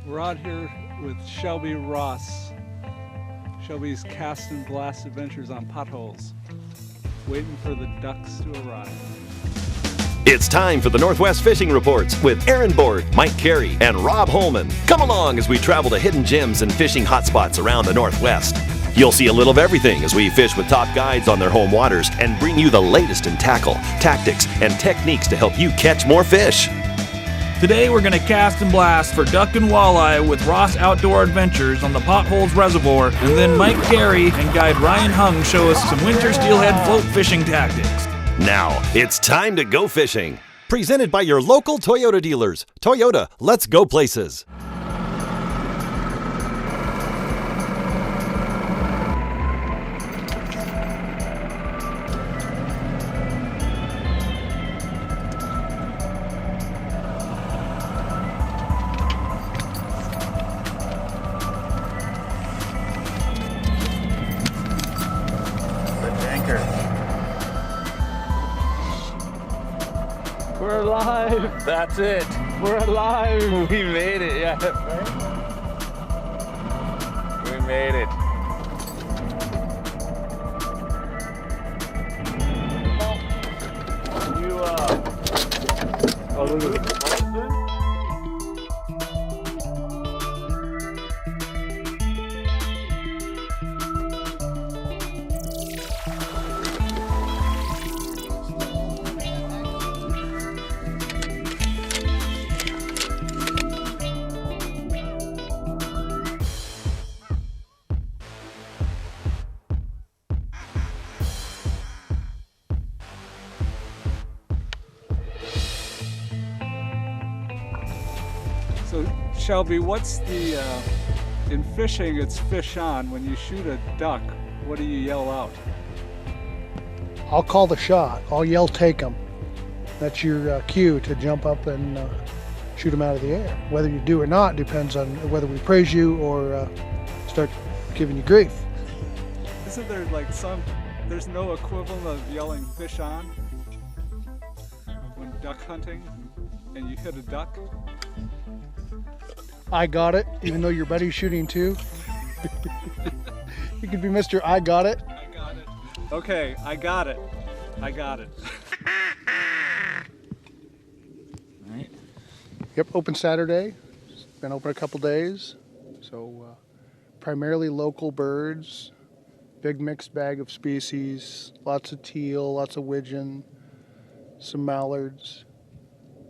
We're out here with Shelby Ross. Shelby's Cast and Blast Adventures on Potholes. Waiting for the ducks to arrive. It's time for the Northwest Fishing Reports with Aaron Board, Mike Carey, and Rob Holman. Come along as we travel to hidden gems and fishing hotspots around the Northwest. You'll see a little of everything as we fish with top guides on their home waters and bring you the latest in tackle, tactics, and techniques to help you catch more fish. Today we're going to cast and blast for duck and walleye with Ross Outdoor Adventures on the Potholes Reservoir, and then Mike Carey and guide Ryan Hung show us some winter steelhead float fishing tactics. Now, it's time to go fishing. Presented by your local Toyota dealers. Toyota, let's go places. We're alive! That's it. We're alive! We made it, yeah. We made it. Oh, look at it. So Shelby, what's the, in fishing it's fish on. When you shoot a duck, what do you yell out? I'll call the shot. I'll yell, take them. That's your cue to jump up and shoot them out of the air. Whether you do or not depends on whether we praise you or start giving you grief. Isn't there like there's no equivalent of yelling fish on when duck hunting and you hit a duck? I got it, even though your buddy's shooting too. You could be Mr. I got it. I got it. Okay, I got it. I got it. Right. Yep, open Saturday. It's been open a couple days. So primarily local birds, big mixed bag of species, lots of teal, lots of widgeon, some mallards.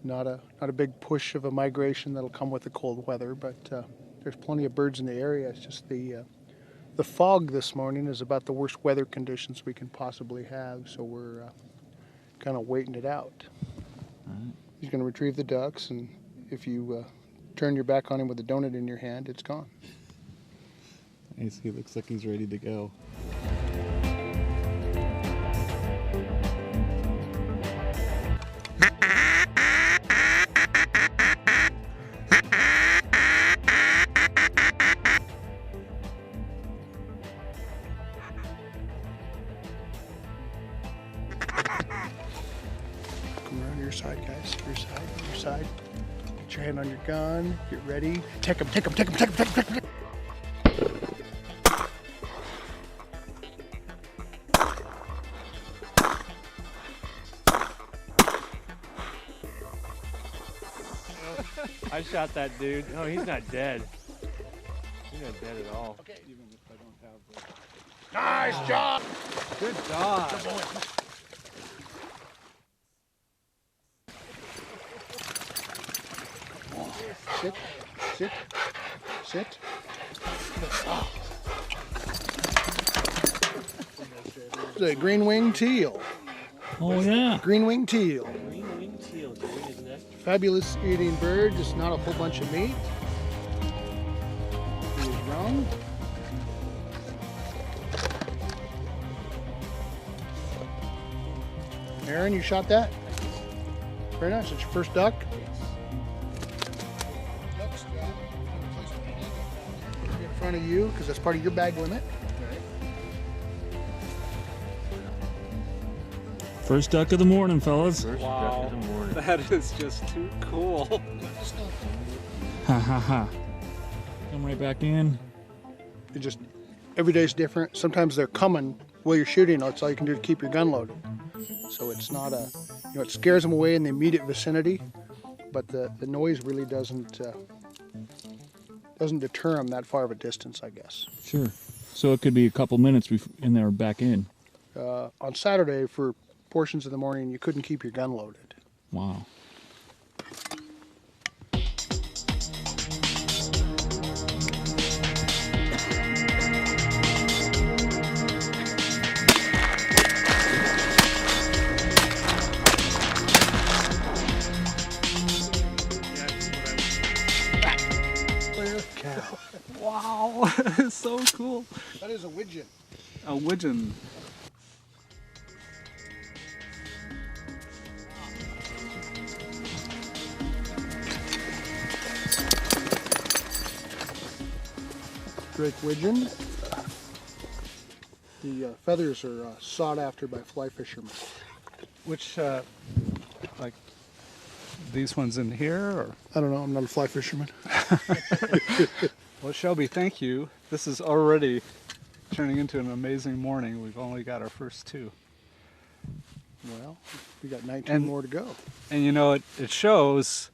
Not a big push of a migration that'll come with the cold weather, but there's plenty of birds in the area. It's just the fog this morning is about the worst weather conditions we can possibly have, so we're kind of waiting it out. Right. He's going to retrieve the ducks, and if you turn your back on him with a donut in your hand, it's gone. Nice. He looks like he's ready to go. Come around your side, guys. Your side. Get your hand on your gun. Get ready. Take him. I shot that dude. No, he's not dead. He's not dead at all. Okay. Even if I don't have the... Nice job. Good job. Good boy. Sit. The green winged teal. Oh yeah. Green winged teal. Green winged teal, dude, isn't it? Fabulous eating bird, just not a whole bunch of meat. He is young. Aaron, you shot that? Very nice. It's your first duck? In front of you, because that's part of your bag limit. First duck of the morning, fellas. First Wow. duck of the morning. That is just too cool. Ha ha ha. Come right back in. It just, every day's different. Sometimes they're coming while you're shooting. That's all you can do to keep your gun loaded. So it's not a, you know, it scares them away in the immediate vicinity, but the noise really doesn't deter them that far of a distance, I guess. Sure. So it could be a couple minutes and they're back in. On Saturday, for portions of the morning, you couldn't keep your gun loaded. Wow. Wow, it's so cool. That is a widgeon. A widgeon. Drake widgeon. The feathers are sought after by fly fishermen. Which, like, these ones in here, or? I don't know, I'm not a fly fisherman. Well, Shelby, thank you. This is already turning into an amazing morning. We've only got our first two. Well, we got 19 more to go. And you know, it shows.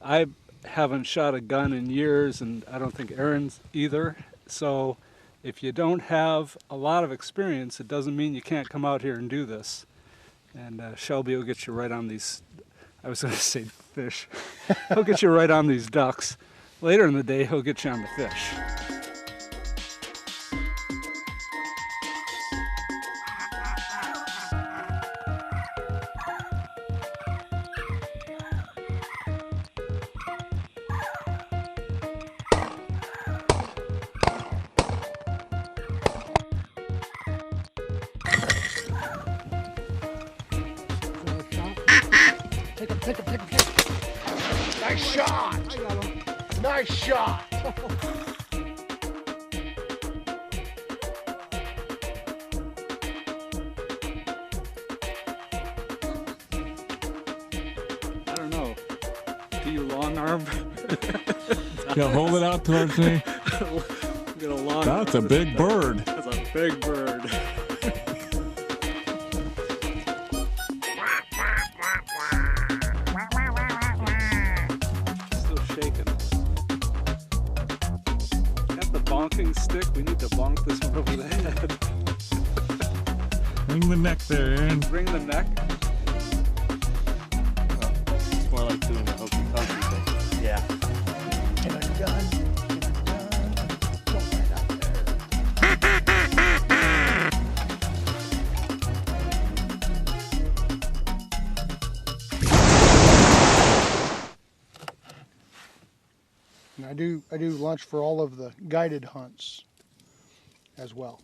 I haven't shot a gun in years, and I don't think Aaron's either. So if you don't have a lot of experience, it doesn't mean you can't come out here and do this. And Shelby will get you right on these, I was going to say fish. He'll get you right on these ducks. Later in the day, he'll get you on the fish. Take him. Nice shot! I got him. Nice shot! I don't know. Do you long arm? Yeah, hold it out towards me. Get a long That's a big bird. That's a big bird. Still shaking. Got the bonking stick. We need to bonk this one over the head. Bring the neck there, Aaron. Bring the neck. It's more like doing the hokey pokey thing. Yeah. Get a gun. Don't right out there. And I do lunch for all of the guided hunts as well.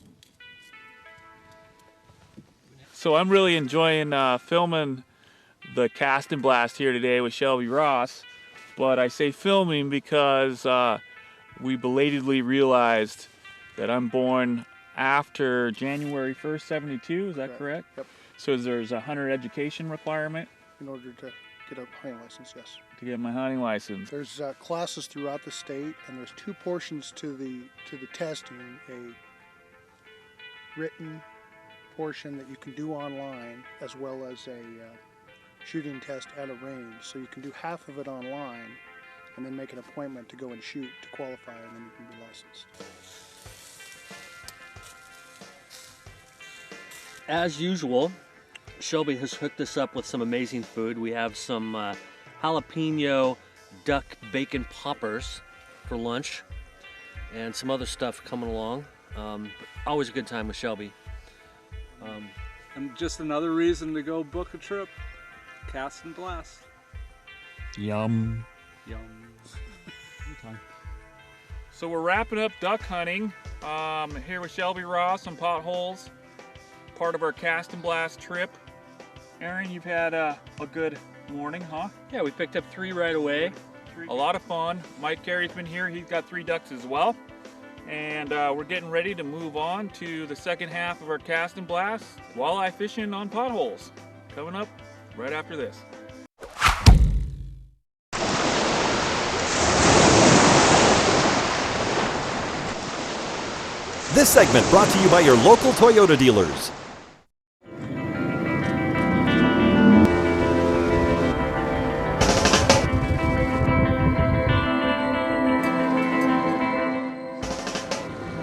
So I'm really enjoying filming the cast and blast here today with Shelby Ross, but I say filming because we belatedly realized that I'm born after January 1st, 72, is that Right. correct? Yep. So there's a hunter education requirement In order to get a hunting license, yes. to get my hunting license. There's classes throughout the state, and there's two portions to the testing: a written portion that you can do online, as well as a shooting test at a range. So you can do half of it online, and then make an appointment to go and shoot to qualify, and then you can be licensed. As usual, Shelby has hooked us up with some amazing food. We have some jalapeno duck bacon poppers for lunch and some other stuff coming along. Always a good time with Shelby. And just another reason to go book a trip. Cast and blast. Yum. Yum. So we're wrapping up duck hunting here with Shelby Ross on Potholes, part of our cast and blast trip. Aaron, you've had a good morning, huh? Yeah, we picked up 3 right away. A lot of fun. Mike Carey's been here. He's got 3 ducks as well. And we're getting ready to move on to the second half of our cast and blast, walleye fishing on Potholes. Coming up right after this. This segment brought to you by your local Toyota dealers.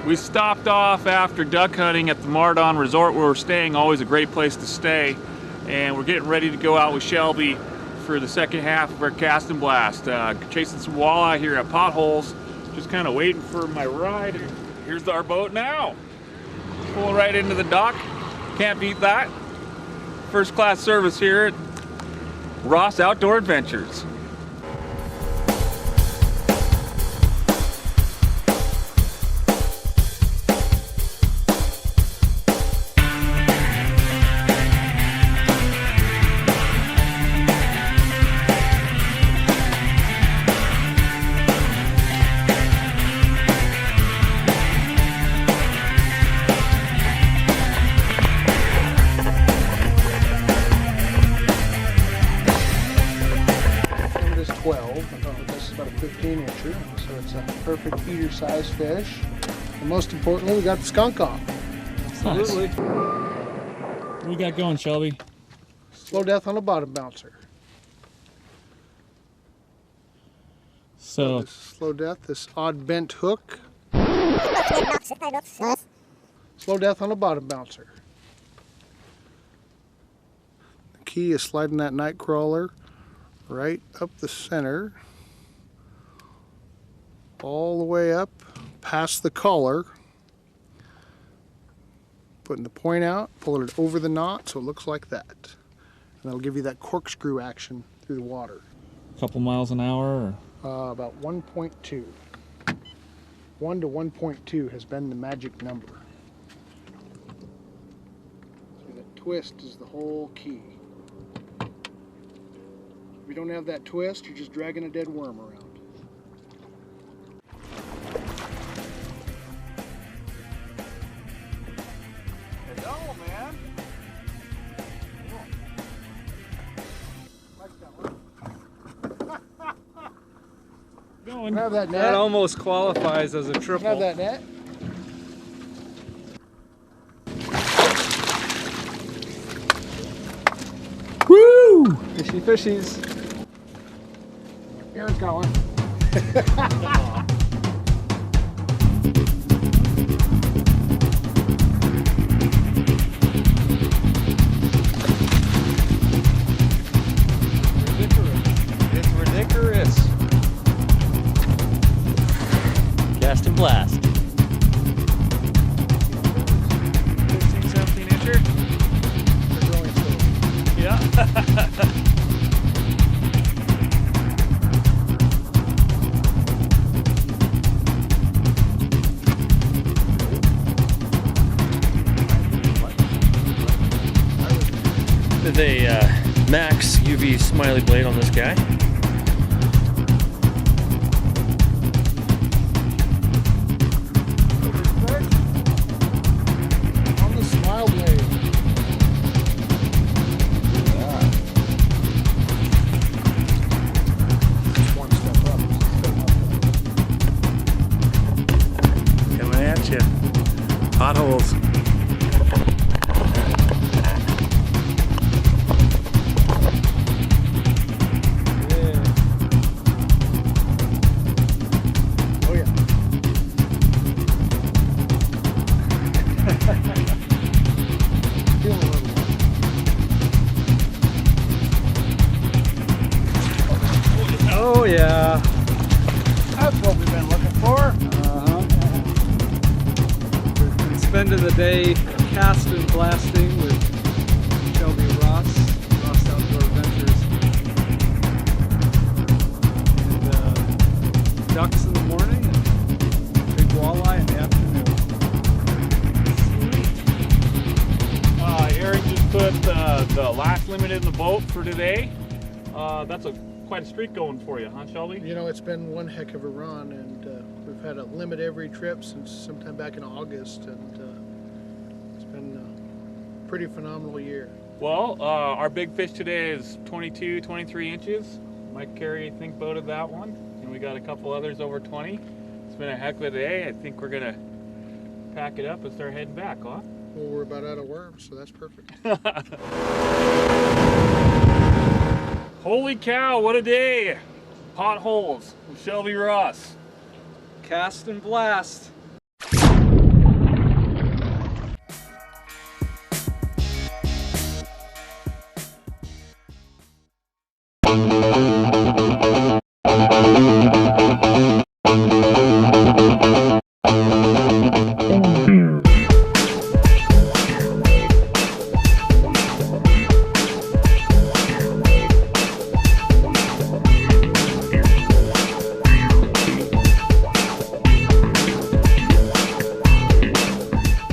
We stopped off after duck hunting at the Mardon Resort where we're staying, always a great place to stay. And we're getting ready to go out with Shelby for the second half of our cast and blast. Chasing some walleye here at Potholes, just kind of waiting for my ride. Here's our boat now. Pulling right into the dock, can't beat that. First class service here at Ross Outdoor Adventures. This is about a 15-incher, so it's a perfect feeder size fish. And most importantly, we got the skunk off. Absolutely. What we got going, Shelby? Slow death on a bottom bouncer. So, This is slow death, this odd bent hook. Slow death on a bottom bouncer. The key is sliding that night crawler right up the center, all the way up past the collar, putting the point out, pulling it over the knot so it looks like that. And that'll give you that corkscrew action through the water. a couple miles an hour? About 1.2. 1 to 1.2 has been the magic number. See, that twist is the whole key. If you don't have that twist, you're just dragging a dead worm around. Hello, man. Going. Have that net. That almost qualifies as a triple. Have that net. Woo! Fishy fishies. Here it's going. It's ridiculous. Cast and blast. 15, 17 incher. They're growing slow. Yeah. With a Max UV smiley blade on this guy. On the smile blade. One step up. Coming at you. Potholes. Oh yeah. Feeling a little one. Oh yeah. That's what we've been looking for. We've been spending the day casting, blasting with Shelby Ross Outdoor Adventures. And ducks in the morning and big walleye in the afternoon. Eric just put the last limit in the boat for today. That's quite a streak going for you, huh, Shelby? You know, it's been one heck of a run, and we've had a limit every trip since sometime back in August, and it's been a pretty phenomenal year. Well, our big fish today is 22, 23 inches. Mike Carey, I think, boated that one. And we got a couple others over 20. It's been a heck of a day. I think we're gonna pack it up and start heading back, huh? Well, we're about out of worms, so that's perfect. Holy cow, what a day! Potholes with Shelby Ross. Cast and blast.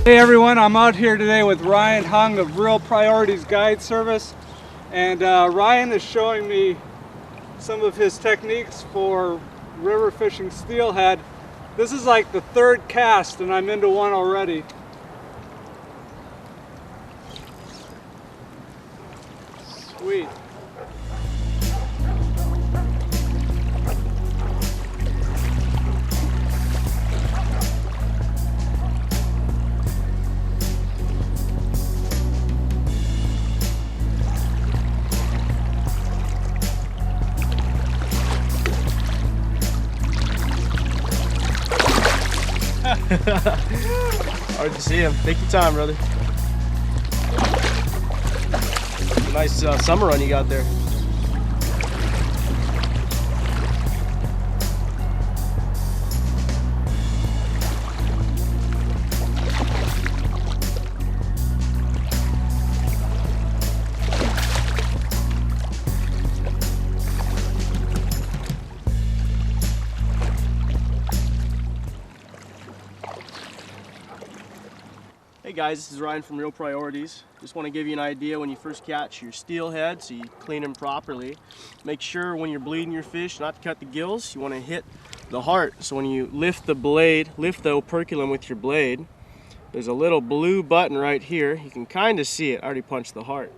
Hey everyone, I'm out here today with Ryan Hung of Real Priorities Guide Service, and Ryan is showing me some of his techniques for river fishing steelhead. This is like the third cast and I'm into one already. Sweet. Hard to see him. Take your time, brother. Nice summer run you got there. Hey guys, this is Ryan from Real Priorities. Just want to give you an idea when you first catch your steelhead, so you clean them properly. Make sure when you're bleeding your fish not to cut the gills. You want to hit the heart. So when you lift the blade, lift the operculum with your blade, there's a little blue button right here. You can kind of see it. I already punched the heart.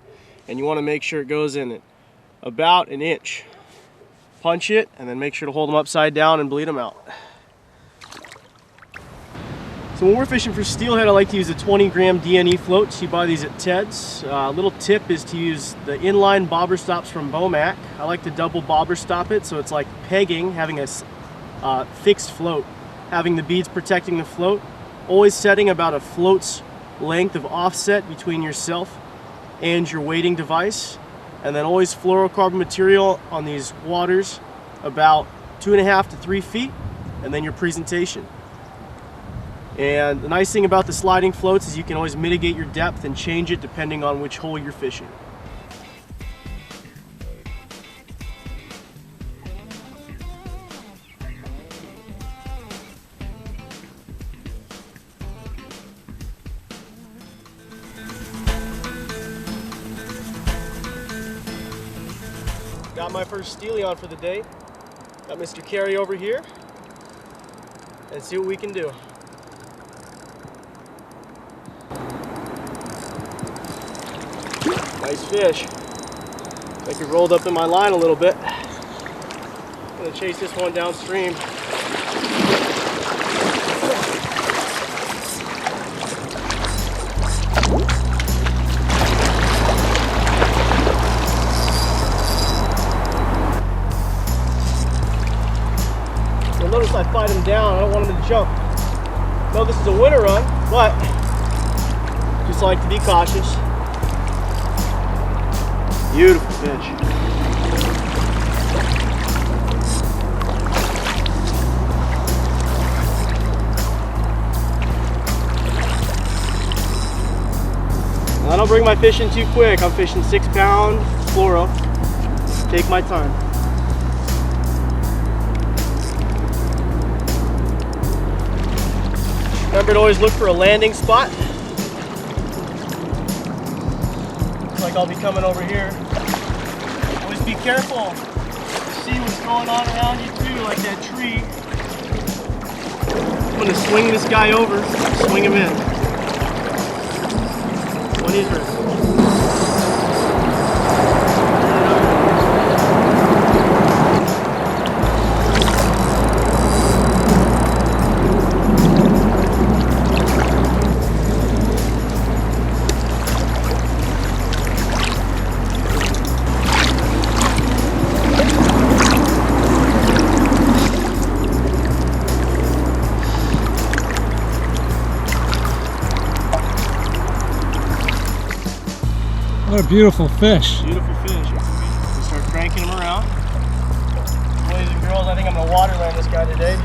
And you want to make sure it goes in at about an inch. Punch it and then make sure to hold them upside down and bleed them out. So when we're fishing for steelhead, I like to use a 20-gram DNE floats. You buy these at Ted's. Little tip is to use the inline bobber stops from Bomac. I like to double bobber stop it, so it's like pegging, having a fixed float, having the beads protecting the float. Always setting about a float's length of offset between yourself and your weighting device. And then always fluorocarbon material on these waters about 2.5 to 3 feet, and then your presentation. And the nice thing about the sliding floats is you can always mitigate your depth and change it depending on which hole you're fishing. Got my first steely on for the day. Got Mr. Carey over here. Let's see what we can do. Nice fish. I think it rolled up in my line a little bit. I'm gonna chase this one downstream. You'll notice I fight him down. I don't want him to jump. No, this is a winter run, but just like to be cautious. Beautiful fish. I don't bring my fish in too quick. I'm fishing 6-pound fluoro. Take my time. Remember to always look for a landing spot. Like I'll be coming over here. Always be careful to see what's going on around you too, like that tree. I'm gonna swing this guy over, swing him in. When he's ready. beautiful fish. Beautiful fish. We start cranking them around. Boys and girls, I think I'm gonna waterland this guy today.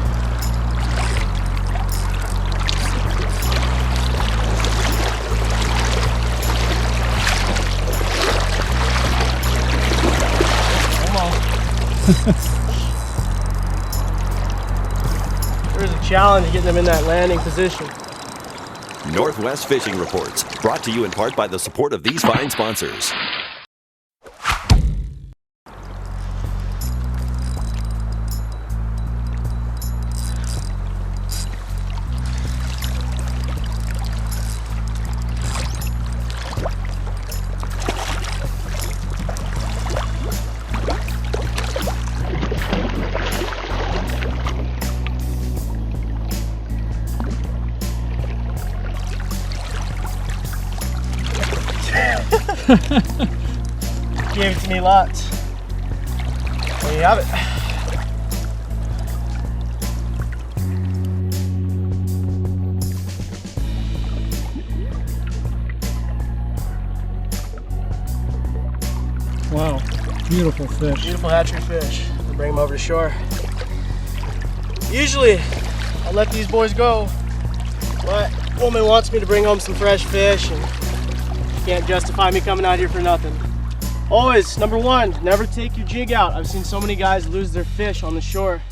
There's a challenge getting them in that landing position. Northwest Fishing Reports, brought to you in part by the support of these fine sponsors. Gave it to me lots. There you have it. Wow, beautiful fish. Beautiful hatchery fish. We'll bring them over to shore. Usually, I let these boys go, but woman wants me to bring home some fresh fish, and can't justify me coming out here for nothing. Always, number one, never take your jig out. I've seen so many guys lose their fish on the shore,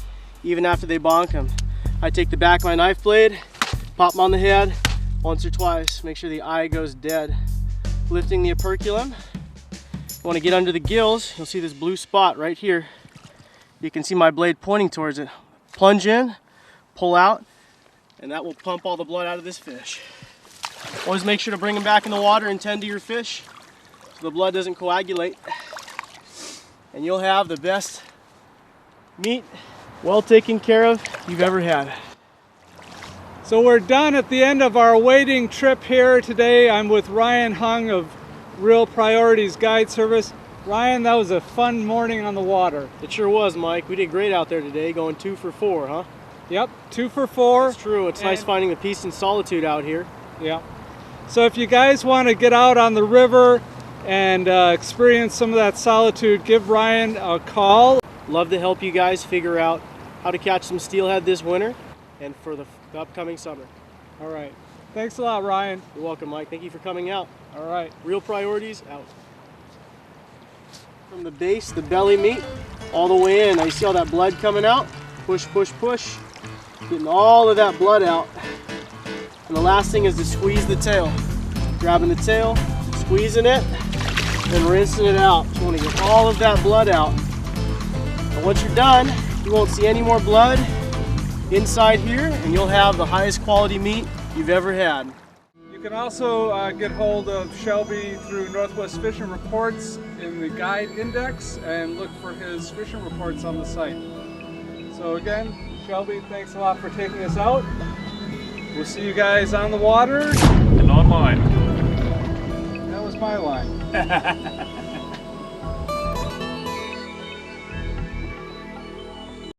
even after they bonk them. I take the back of my knife blade, pop them on the head once or twice, make sure the eye goes dead. Lifting the operculum. You want to get under the gills, you'll see this blue spot right here. You can see my blade pointing towards it. Plunge in, pull out, and that will pump all the blood out of this fish. Always make sure to bring them back in the water and tend to your fish so the blood doesn't coagulate. And you'll have the best meat, well taken care of, you've ever had. So we're done at the end of our wading trip here today. I'm with Ryan Hung of Real Priorities Guide Service. Ryan, that was a fun morning on the water. It sure was, Mike. We did great out there today, going 2 for 4, huh? Yep, 2 for 4. It's true. It's nice finding the peace and solitude out here. Yeah. So if you guys want to get out on the river and experience some of that solitude, give Ryan a call. Love to help you guys figure out how to catch some steelhead this winter and for the upcoming summer. All right. Thanks a lot, Ryan. You're welcome, Mike. Thank you for coming out. All right. Real Priorities out. From the base, the belly meat, all the way in. Now you see all that blood coming out? Push, push, push. Getting all of that blood out. And the last thing is to squeeze the tail. Grabbing the tail, squeezing it, then rinsing it out. You want to get all of that blood out. And once you're done, you won't see any more blood inside here, and you'll have the highest quality meat you've ever had. You can also get hold of Shelby through Northwest Fishing Reports in the guide index and look for his fishing reports on the site. So again, Shelby, thanks a lot for taking us out. We'll see you guys on the water. And on mine. That was my line.